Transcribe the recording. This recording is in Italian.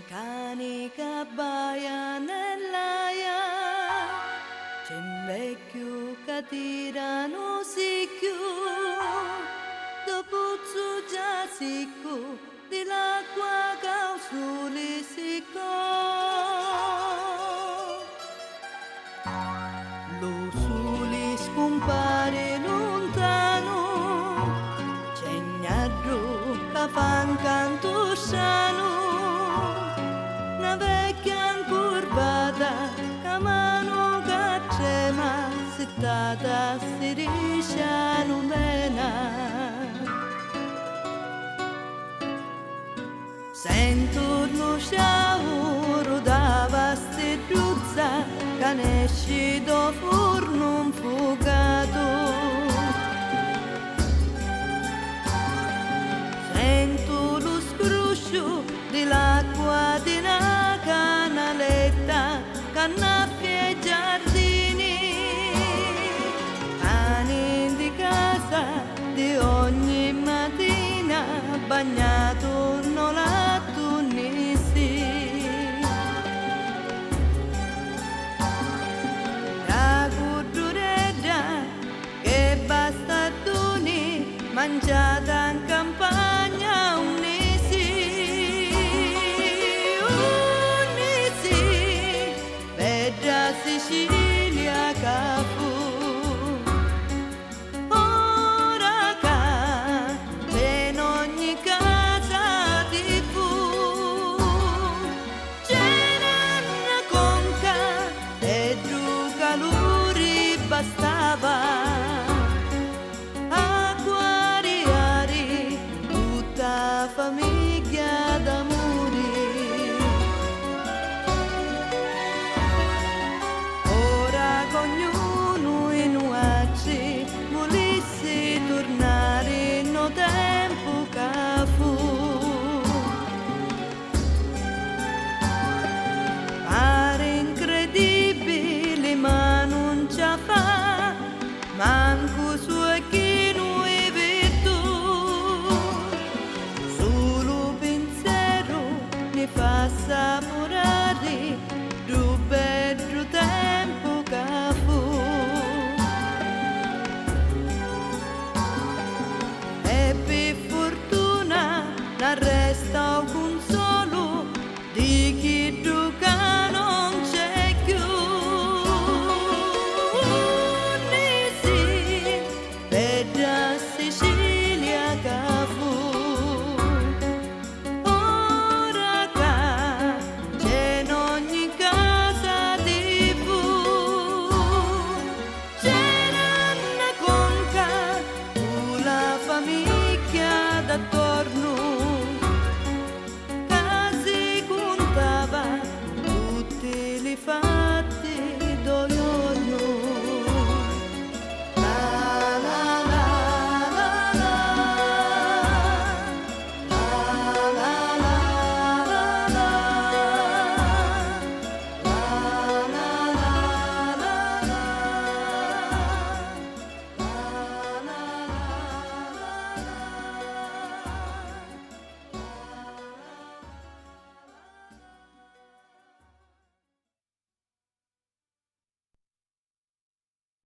Cani cabbaia nell'aia, c'è un vecchio che tirano sicchio, dopo già sicco, di l'acqua causuli sicco. Lo sole scompare lontano, c'è un gnarro che fa un canto sano. Una vecchia incurvata, che mano che trema, settata si riesce a lumena. Sento uno sciauro da vasteduzza, che ne esce da forno un fuocato. Sento lo scruscio dell'acqua di una canaletta che annaffia i giardini, cani di casa di ogni mattina bagnato non la tunissi. La culturetta che basta tuni mangiata in campagna Sicilia che fu, ora che in ogni casa ti fu, c'era una conca e due calori bastava a guariare tutta famiglia d'amore. Ognuno in nuaci volesse tornare no tempo che fu. Pare incredibile ma non ce la fa, manco su chi non è virtù. Solo pensiero ne fa assaporare